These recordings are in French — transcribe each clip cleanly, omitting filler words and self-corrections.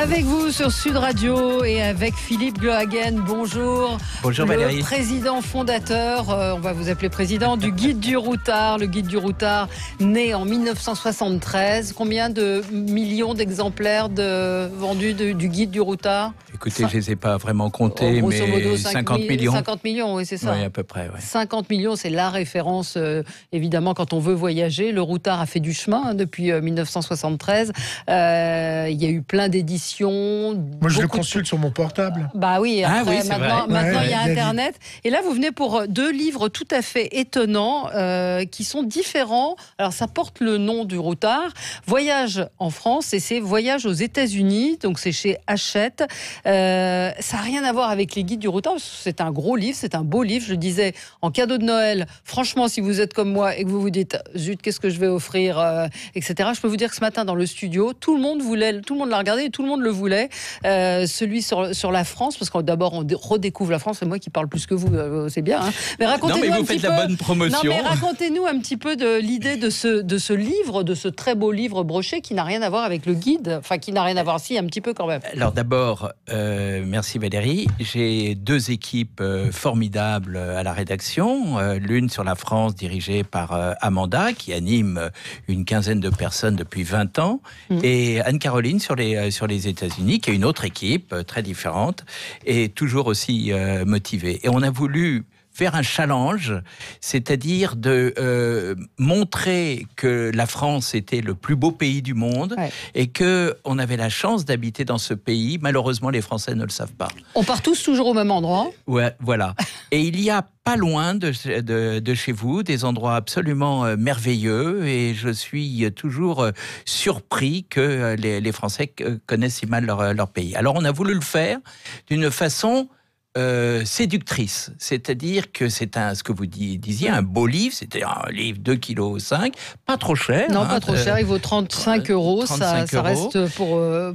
Avec vous sur Sud Radio et avec Philippe Glohagen. Bonjour. Bonjour Valérie. Le président fondateur, on va vous appeler président, du Guide du Routard. Le Guide du Routard, né en 1973. Combien de millions d'exemplaires vendus du Guide du Routard? Écoutez, je ne les ai pas vraiment comptés, grosso mais modo, 50 millions. 50 millions, oui, c'est ça. Oui, à peu près. Ouais. 50 millions, c'est la référence, évidemment, quand on veut voyager. Le Routard a fait du chemin depuis 1973. Il y a eu plein d'éditions. Moi, je le consulte sur mon portable. Bah oui, après, oui, maintenant il y a Internet. Et là, vous venez pour deux livres tout à fait étonnants, qui sont différents. Alors, ça porte le nom du Routard. Voyage en France, et c'est Voyage aux États-Unis. Donc, c'est chez Hachette. Ça n'a rien à voir avec les guides du Routard. C'est un gros livre, c'est un beau livre. Je le disais, en cadeau de Noël, franchement, si vous êtes comme moi et que vous vous dites, zut, qu'est-ce que je vais offrir, etc. Je peux vous dire que ce matin, dans le studio, tout le monde l'a regardé et tout le monde le voulait. Celui sur la France, parce que d'abord, on redécouvre la France. C'est moi qui parle plus que vous, c'est bien. Hein. Mais racontez-nous vous faites la bonne promotion. Non, mais racontez-nous un petit peu de l'idée de ce livre, de ce très beau livre broché qui n'a rien à voir avec le guide. Enfin, qui n'a rien à voir, si, un petit peu quand même. Alors d'abord, merci Valérie. J'ai deux équipes formidables à la rédaction. L'une sur la France, dirigée par Amanda, qui anime une quinzaine de personnes depuis 20 ans. Et Anne-Caroline sur les États-Unis, qui est une autre équipe très différente et toujours aussi motivée. Et on a voulu faire un challenge, c'est-à-dire de montrer que la France était le plus beau pays du monde, et qu'on avait la chance d'habiter dans ce pays. Malheureusement, les Français ne le savent pas. On part tous toujours au même endroit. Ouais, voilà. Et il y a pas loin de chez vous des endroits absolument merveilleux, et je suis toujours surpris que les Français connaissent si mal leur pays. Alors on a voulu le faire d'une façon séductrice, c'est-à-dire que c'est ce que vous disiez, un beau livre, c'était un livre 2,5 kg, pas trop cher. Non, pas trop cher, il vaut 35 €, 35 ça reste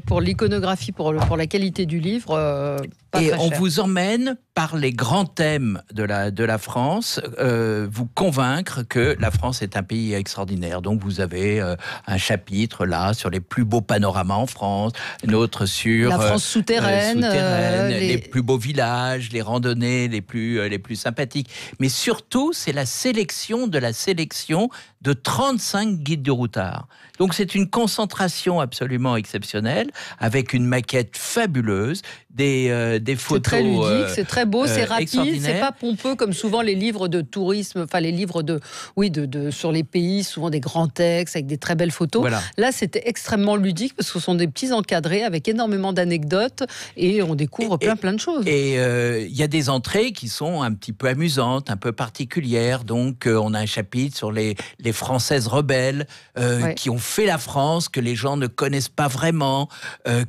pour l'iconographie, pour la qualité du livre, pas et très on cher. vous emmène par les grands thèmes de la France, vous convaincre que la France est un pays extraordinaire. Donc vous avez un chapitre là sur les plus beaux panoramas en France, un autre sur la France souterraine, les plus beaux villages, les randonnées les plus sympathiques. Mais surtout, c'est la sélection de 35 guides du Routard. Donc c'est une concentration absolument exceptionnelle, avec une maquette fabuleuse, des photos. C'est très ludique, c'est très beau, c'est rapide, c'est pas pompeux comme souvent les livres de tourisme, enfin les livres sur les pays, souvent des grands textes avec des très belles photos. Voilà. Là, c'était extrêmement ludique parce que ce sont des petits encadrés avec énormément d'anecdotes et on découvre plein de choses. Et il y a des entrées qui sont un petit peu amusantes, un peu particulières. Donc, on a un chapitre sur les Françaises rebelles qui ont fait la France, que les gens ne connaissent pas vraiment.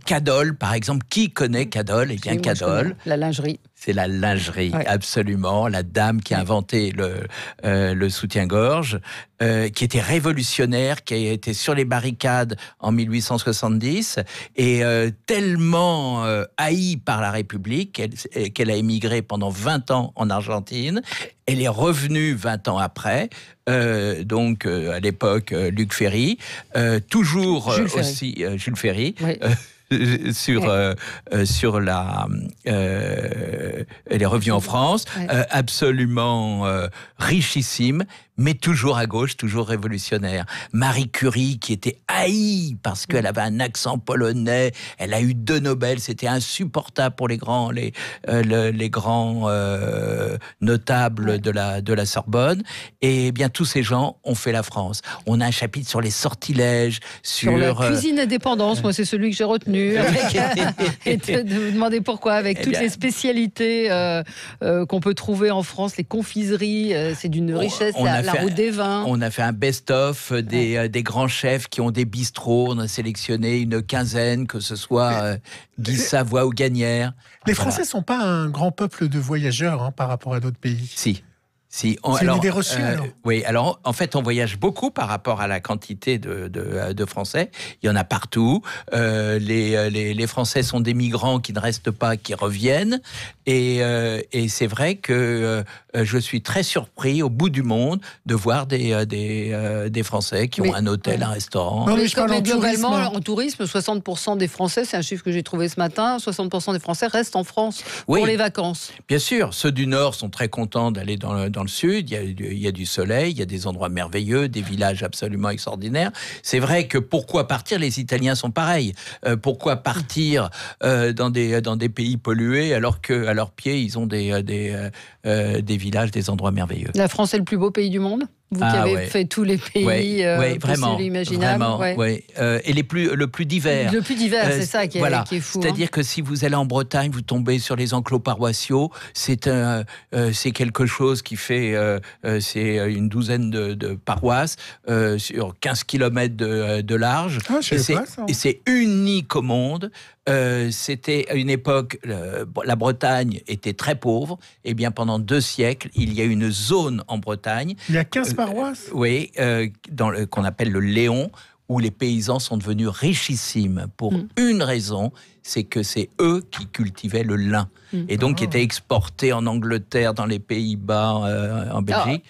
Cadol, par exemple. Qui connaît Cadol? Eh bien, Cadol. La lingerie. C'est la lingerie, absolument. La dame qui a inventé le soutien-gorge, qui était révolutionnaire, qui a été sur les barricades en 1870 et tellement haïe par la République qu'elle a émigré pendant 20 ans en Argentine. Elle est revenue 20 ans après, donc à l'époque Luc Ferry, toujours Jules Ferry. Oui. Elle est revenue en France, absolument richissime, mais toujours à gauche, toujours révolutionnaire. Marie Curie, qui était haïe parce qu'elle avait un accent polonais, elle a eu 2 Nobel, c'était insupportable pour les grands notables de la Sorbonne. Et bien tous ces gens ont fait la France. On a un chapitre sur les sortilèges, sur la cuisine indépendance. Moi, c'est celui que j'ai retenu. Et de vous demander pourquoi, avec toutes les spécialités qu'on peut trouver en France, les confiseries, c'est d'une richesse. La route des vins. On a fait un best-of des grands chefs qui ont des bistrots. On a sélectionné une quinzaine, que ce soit Guy Savoie ou Gagnère. Les Français ne sont pas un grand peuple de voyageurs par rapport à d'autres pays. Si. C'est une idée reçue, alors. Oui, alors en fait, on voyage beaucoup par rapport à la quantité de Français. Il y en a partout. Les Français sont des migrants qui ne restent pas, qui reviennent. Et c'est vrai que je suis très surpris au bout du monde de voir des Français qui ont un hôtel, un restaurant. Non, mais globalement, en tourisme, 60% des Français, c'est un chiffre que j'ai trouvé ce matin, 60% des Français restent en France pour les vacances. Bien sûr, ceux du Nord sont très contents d'aller dans le Sud. Il y a du soleil, il y a des endroits merveilleux, des villages absolument extraordinaires. C'est vrai que pourquoi partir? Les Italiens sont pareils. Pourquoi partir dans des pays pollués alors qu'à leurs pieds, ils ont des villages, des endroits merveilleux? La France est le plus beau pays du monde? Vous qui avez fait tous les pays vraiment, imaginables. Et le plus divers. Le plus divers, c'est ça qui est fou. C'est-à-dire que si vous allez en Bretagne, vous tombez sur les enclos paroissiaux. C'est quelque chose qui fait... c'est une douzaine de paroisses sur 15 km de large. Et c'est unique au monde. C'était à une époque, la Bretagne était très pauvre. Et bien pendant 2 siècles, il y a une zone en Bretagne. Il y a 15 paroisses. Oui, qu'on appelle le Léon, où les paysans sont devenus richissimes pour une raison, c'est que c'est eux qui cultivaient le lin. Et donc qui étaient exportés en Angleterre, dans les Pays-Bas, en Belgique.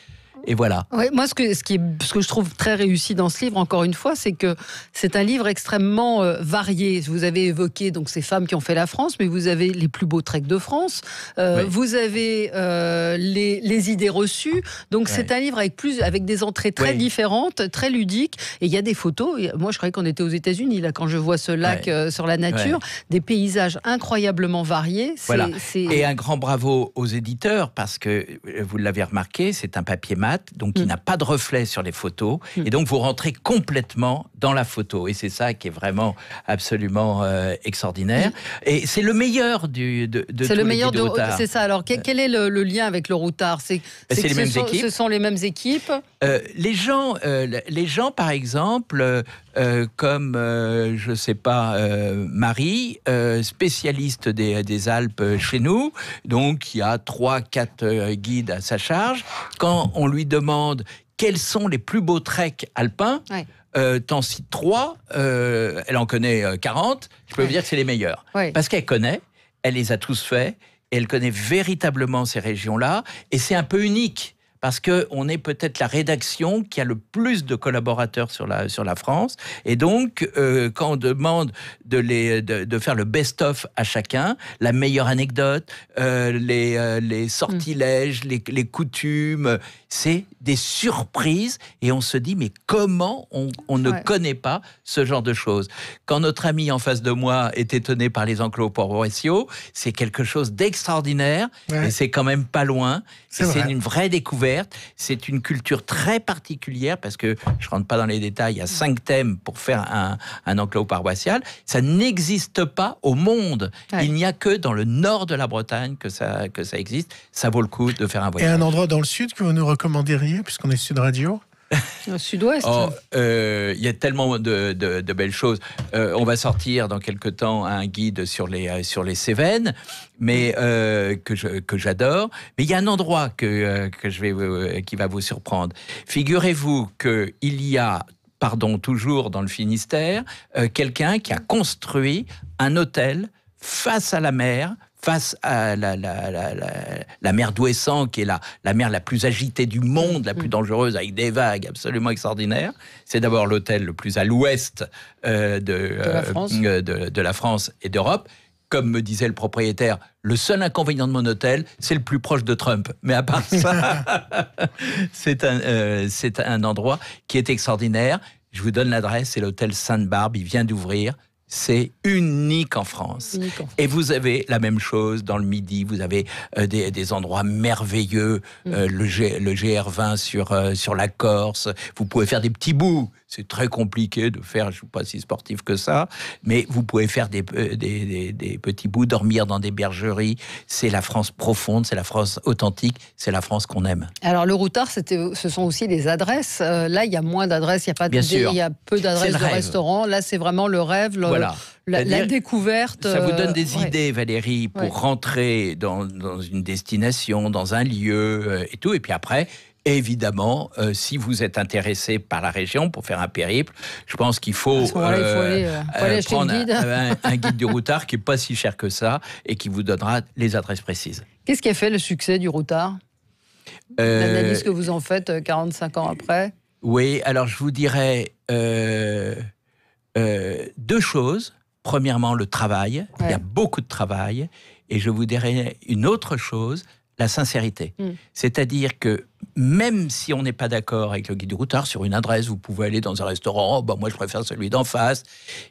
Et voilà. Ouais, moi, ce que je trouve très réussi dans ce livre, encore une fois, c'est que c'est un livre extrêmement varié. Vous avez évoqué donc ces femmes qui ont fait la France, mais vous avez les plus beaux treks de France. Vous avez les idées reçues. Donc c'est un livre avec des entrées très différentes, très ludiques. Et il y a des photos. Moi, je croyais qu'on était aux États-Unis là quand je vois ce lac sur la nature, des paysages incroyablement variés. Et un grand bravo aux éditeurs parce que vous l'avez remarqué, c'est un papier mat. Donc il n'a pas de reflet sur les photos, et donc vous rentrez complètement dans la photo, et c'est ça qui est vraiment absolument extraordinaire. Et c'est le meilleur de tous les guides de routard. C'est ça. Alors quel est le lien avec le routard? C'est les mêmes équipes. Ce sont les mêmes équipes. Les gens, par exemple, comme je sais pas, Marie, spécialiste des Alpes chez nous, donc il y a 3-4 guides à sa charge. Quand on lui demande quels sont les plus beaux treks alpins, t'en cites 3, elle en connaît 40, je peux vous dire que c'est les meilleurs. Parce qu'elle connaît, elle les a tous faits, et elle connaît véritablement ces régions-là, et c'est un peu unique. Parce qu'on est peut-être la rédaction qui a le plus de collaborateurs sur la France. Et donc, quand on demande de faire le best-of à chacun, la meilleure anecdote, les sortilèges, les coutumes, c'est des surprises. Et on se dit, mais comment on ne connaît pas ce genre de choses? Quand notre ami en face de moi est étonné par les enclos paroissiaux, c'est quelque chose d'extraordinaire. Et c'est quand même pas loin. C'est une vraie découverte. C'est une culture très particulière parce que, je ne rentre pas dans les détails, il y a 5 thèmes pour faire un enclos paroissial. Ça n'existe pas au monde. Il n'y a que dans le nord de la Bretagne que ça existe. Ça vaut le coup de faire un voyage. Et un endroit dans le sud que vous nous recommanderiez, puisqu'on est Sud Radio? Au sud-ouest. Il y a tellement de belles choses. On va sortir dans quelque temps un guide sur les Cévennes, mais que j'adore. Mais il y a un endroit qui va vous surprendre. Figurez-vous qu'il y a, toujours dans le Finistère, quelqu'un qui a construit un hôtel face à la mer, face à la mer d'Ouessant, qui est la mer la plus agitée du monde, la plus dangereuse, avec des vagues absolument extraordinaires. C'est d'abord l'hôtel le plus à l'ouest de la France et d'Europe. Comme me disait le propriétaire, le seul inconvénient de mon hôtel, c'est le plus proche de Trump. Mais à part ça, c'est un endroit qui est extraordinaire. Je vous donne l'adresse, c'est l'hôtel Sainte-Barbe, il vient d'ouvrir. C'est unique en France. Et vous avez la même chose dans le Midi. Vous avez des endroits merveilleux, le GR20 sur la Corse. Vous pouvez faire des petits bouts c'est très compliqué de faire, je ne suis pas si sportif que ça, mais vous pouvez faire des petits bouts, dormir dans des bergeries. C'est la France profonde, c'est la France authentique, c'est la France qu'on aime. Alors le routard, ce sont aussi les adresses. Là, il y a moins d'adresses, il y a peu d'adresses de restaurants. Là, c'est vraiment le rêve, la découverte. Ça vous donne des idées, Valérie, pour rentrer dans une destination, dans un lieu et tout. Et puis après, évidemment, si vous êtes intéressé par la région pour faire un périple, je pense qu'il faut, aller prendre un guide du routard qui n'est pas si cher que ça et qui vous donnera les adresses précises. Qu'est-ce qui a fait le succès du routard ? L'analyse que vous en faites 45 ans après ? Oui, alors je vous dirais 2 choses. Premièrement, le travail. Ouais. Il y a beaucoup de travail. Et je vous dirais une autre chose, la sincérité. C'est-à-dire que même si on n'est pas d'accord avec le guide du routard sur une adresse, vous pouvez aller dans un restaurant, moi je préfère celui d'en face.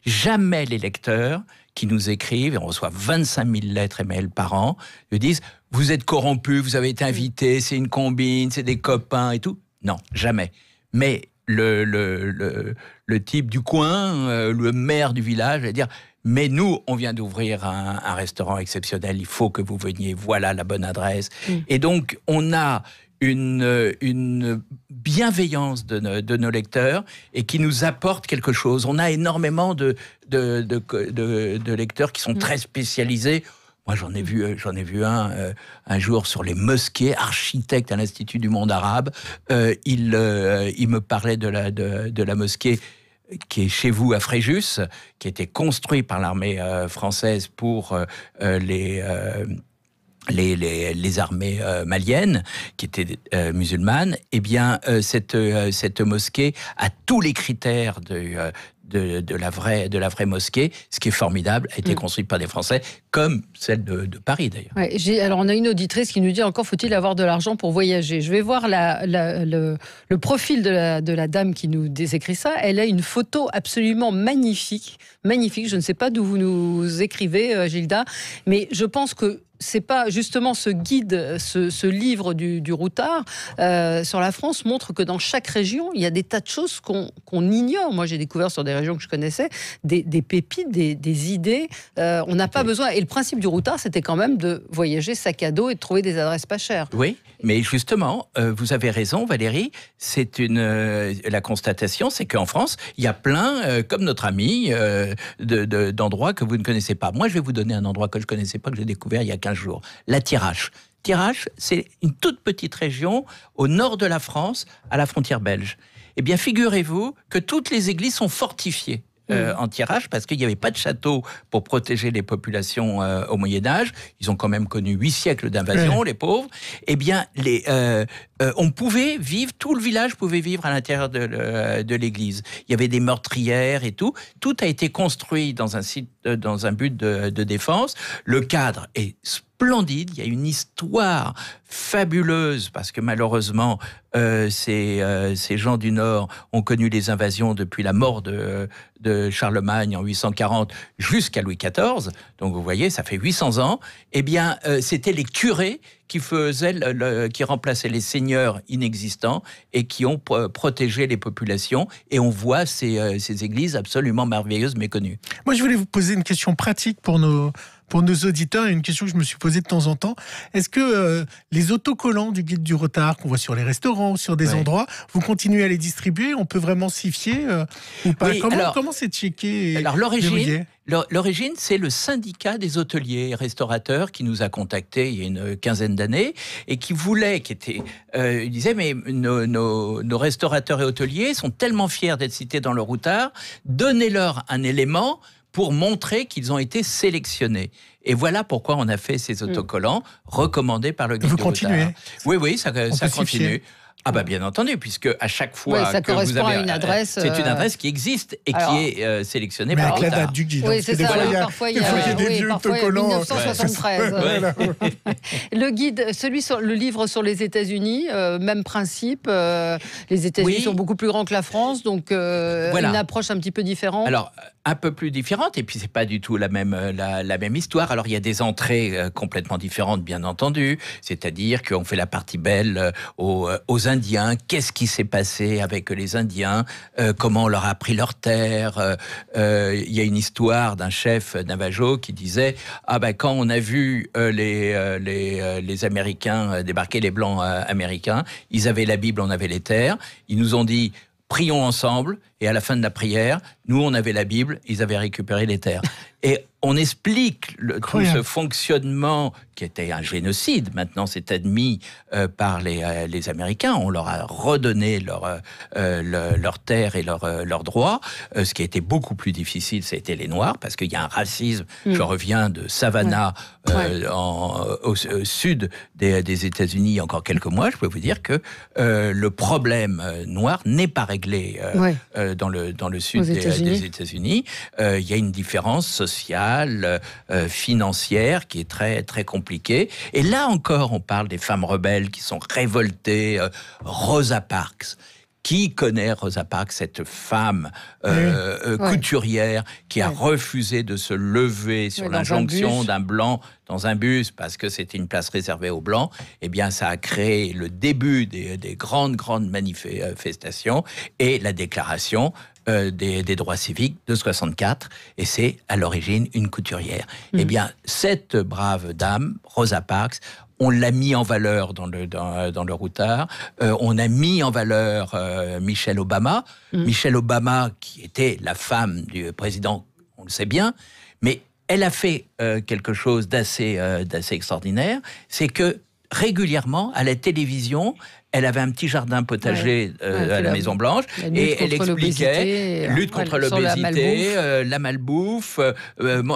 Jamais les lecteurs qui nous écrivent, et on reçoit 25 000 lettres et mails par an, nous disent « vous êtes corrompus, vous avez été invités, c'est une combine, c'est des copains et tout ». Non, jamais. Mais le type du coin, le maire du village, va dire « mais nous, on vient d'ouvrir un restaurant exceptionnel, il faut que vous veniez, voilà la bonne adresse ». Et donc, on a une bienveillance de nos lecteurs et qui nous apporte quelque chose. On a énormément de lecteurs qui sont très spécialisés. Moi, j'en ai vu un jour sur les mosquées, architecte à l'Institut du monde arabe. Il me parlait de la mosquée qui est chez vous à Fréjus, qui a été construite par l'armée française pour les armées maliennes, qui étaient musulmanes. Eh bien, cette mosquée a tous les critères de la vraie mosquée, ce qui est formidable, a été construite par des Français, comme celle de Paris d'ailleurs. Ouais, alors on a une auditrice qui nous dit encore faut-il avoir de l'argent pour voyager. Je vais voir le profil de la dame qui nous écrit ça. Elle a une photo absolument magnifique. Je ne sais pas d'où vous nous écrivez, Gilda, mais je pense que c'est pas justement ce guide, ce livre du routard sur la France montre que dans chaque région, il y a des tas de choses qu'on ignore. Moi, j'ai découvert sur des régions que je connaissais des pépites, des idées. On n'a pas besoin. Et le principe du routard, c'était quand même de voyager sac à dos et de trouver des adresses pas chères. Oui, mais justement, vous avez raison, Valérie. C'est la constatation, c'est qu'en France, il y a plein, comme notre ami, d'endroits que vous ne connaissez pas. Moi, je vais vous donner un endroit que je connaissais pas, que j'ai découvert il y a 15 jours. La Thiérache. Thiérache, c'est une toute petite région au nord de la France, à la frontière belge. Eh bien, figurez-vous que toutes les églises sont fortifiées en Thiérache, parce qu'il n'y avait pas de château pour protéger les populations au Moyen-Âge. Ils ont quand même connu 8 siècles d'invasion, les pauvres. Eh bien, on pouvait vivre, tout le village pouvait vivre à l'intérieur de l'église. Il y avait des meurtrières et tout. Tout a été construit dans un but de défense. Le cadre est splendide, il y a une histoire fabuleuse, parce que malheureusement, ces gens du Nord ont connu les invasions depuis la mort de Charlemagne en 840 jusqu'à Louis XIV, donc vous voyez, ça fait 800 ans. Eh bien, c'était les curés qui remplaçaient les seigneurs inexistants et qui ont protégé les populations, et on voit ces églises absolument merveilleuses, méconnues. Moi, je voulais vous poser une question pratique pour nos auditeurs, et une question que je me suis posée de temps en temps. Est-ce que les autocollants du guide du routard qu'on voit sur les restaurants ou sur des endroits, vous continuez à les distribuer? On peut vraiment s'y fier ou pas? Comment c'est checké? Alors l'origine, c'est le syndicat des hôteliers et restaurateurs qui nous a contactés il y a une quinzaine d'années et qui disait mais nos restaurateurs et hôteliers sont tellement fiers d'être cités dans le routard, donnez-leur un élément pour montrer qu'ils ont été sélectionnés. Et voilà pourquoi on a fait ces autocollants recommandés par le guide du routard. Oui, ça continue. Ah bah bien entendu, puisque à chaque fois ça que correspond vous avez à une adresse, c'est une adresse qui existe et qui est sélectionnée par avec la date du guide. Oui, c'est ça. Parfois il y a des vieux autocollants. 1973. Le guide, le livre sur les États-Unis, même principe. Les États-Unis sont beaucoup plus grands que la France, donc une approche un petit peu différente. Alors un peu plus différente, et puis c'est pas du tout la même histoire. Alors il y a des entrées complètement différentes, bien entendu. C'est-à-dire qu'on fait la partie belle aux Indiens. Indiens, qu'est-ce qui s'est passé avec les Indiens, comment on leur a pris leurs terres. Il y a une histoire d'un chef Navajo qui disait quand on a vu les Américains débarquer, les Blancs américains, ils avaient la Bible, on avait les terres. Ils nous ont dit prions ensemble, et à la fin de la prière, nous on avait la Bible, ils avaient récupéré les terres. Et on explique tout ce fonctionnement qui était un génocide. Maintenant, c'est admis par les Américains. On leur a redonné leurs terres et leurs droits. Ce qui a été beaucoup plus difficile, c'était les Noirs, parce qu'il y a un racisme. Je reviens de Savannah, au sud des États-Unis, il y a encore quelques mois. Je peux vous dire que le problème noir n'est pas réglé dans le sud des États-Unis. Il y a une différence sociale, financière, qui est très, très compliquée. Et là encore, on parle des femmes rebelles qui sont révoltées. Rosa Parks. Qui connaît Rosa Parks, cette femme couturière qui a refusé de se lever sur l'injonction d'un blanc dans un bus parce que c'était une place réservée aux blancs? Eh bien, ça a créé le début des grandes manifestations et la déclaration des droits civiques de 64, et c'est à l'origine une couturière. Eh bien, cette brave dame, Rosa Parks, on l'a mis en valeur dans le routard. On a mis en valeur Michelle Obama. Michelle Obama, qui était la femme du président, on le sait bien, mais elle a fait quelque chose d'assez extraordinaire. C'est que régulièrement, à la télévision, elle avait un petit jardin potager à la Maison Blanche, et elle expliquait lutte contre l'obésité, la malbouffe,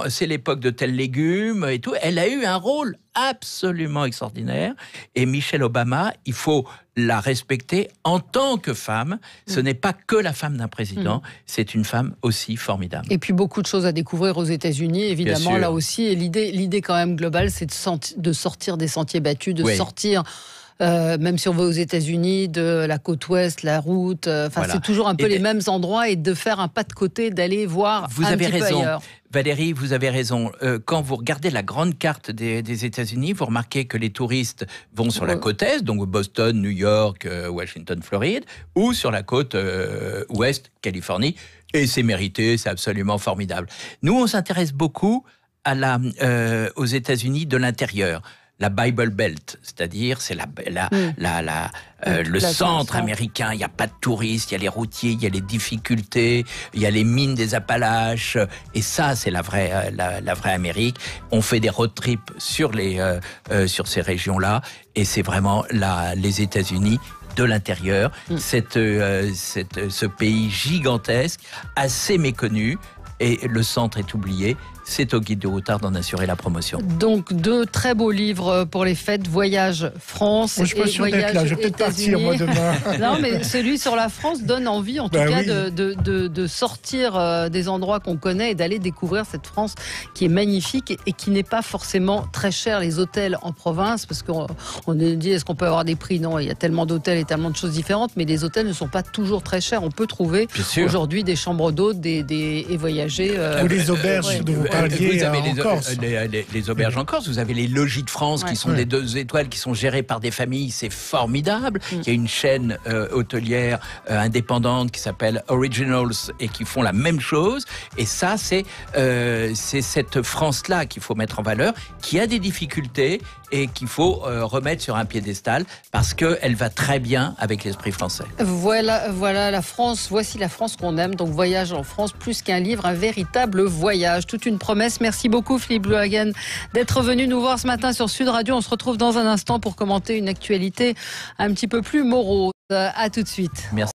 c'est l'époque de tels légumes et tout. Elle a eu un rôle absolument extraordinaire, et Michelle Obama, il faut la respecter en tant que femme. Ce n'est pas que la femme d'un président, c'est une femme aussi formidable. Et puis beaucoup de choses à découvrir aux États-Unis, évidemment, là aussi. Et l'idée quand même globale, c'est de sortir des sentiers battus, de sortir... même si on va aux États-Unis, de la côte ouest, la route, c'est toujours un peu les mêmes endroits, et de faire un pas de côté, d'aller voir un petit peu ailleurs. Valérie, vous avez raison. Quand vous regardez la grande carte des États-Unis, vous remarquez que les touristes vont sur la côte est, donc Boston, New York, Washington, Floride, ou sur la côte ouest, Californie, et c'est mérité, c'est absolument formidable. Nous, on s'intéresse beaucoup aux États-Unis de l'intérieur. La Bible Belt, c'est-à-dire c'est le centre américain. Il n'y a pas de touristes, il y a les routiers, il y a les difficultés, il y a les mines des Appalaches, et ça c'est la vraie Amérique. On fait des road trips sur ces régions-là, et c'est vraiment les États-Unis de l'intérieur. Ce pays gigantesque, assez méconnu, et le centre est oublié. C'est au Guide du Routard d'en assurer la promotion. Donc, 2 très beaux livres pour les fêtes, Voyage France et Voyage là, je vais peut-être partir, moi, demain. Non, mais celui sur la France donne envie, en tout cas, de sortir des endroits qu'on connaît et d'aller découvrir cette France qui est magnifique et qui n'est pas forcément très chère. Les hôtels en province, parce qu'on dit, est-ce qu'on peut avoir des prix? Non, il y a tellement d'hôtels et tellement de choses différentes, mais les hôtels ne sont pas toujours très chers. On peut trouver aujourd'hui des chambres d'hôtes et voyager. Ou les auberges de vous avez les auberges en Corse, vous avez les logis de France qui sont des 2 étoiles, qui sont gérés par des familles, c'est formidable. Il y a une chaîne hôtelière indépendante qui s'appelle Originals et qui font la même chose. Et ça, c'est cette France-là qu'il faut mettre en valeur, qui a des difficultés et qu'il faut remettre sur un piédestal parce qu'elle va très bien avec l'esprit français. Voilà la France, voici la France qu'on aime. Donc Voyage en France, plus qu'un livre, un véritable voyage, toute une promesse. Merci beaucoup Philippe Louhagen d'être venu nous voir ce matin sur Sud Radio. On se retrouve dans un instant pour commenter une actualité un petit peu plus morose. À tout de suite. Merci.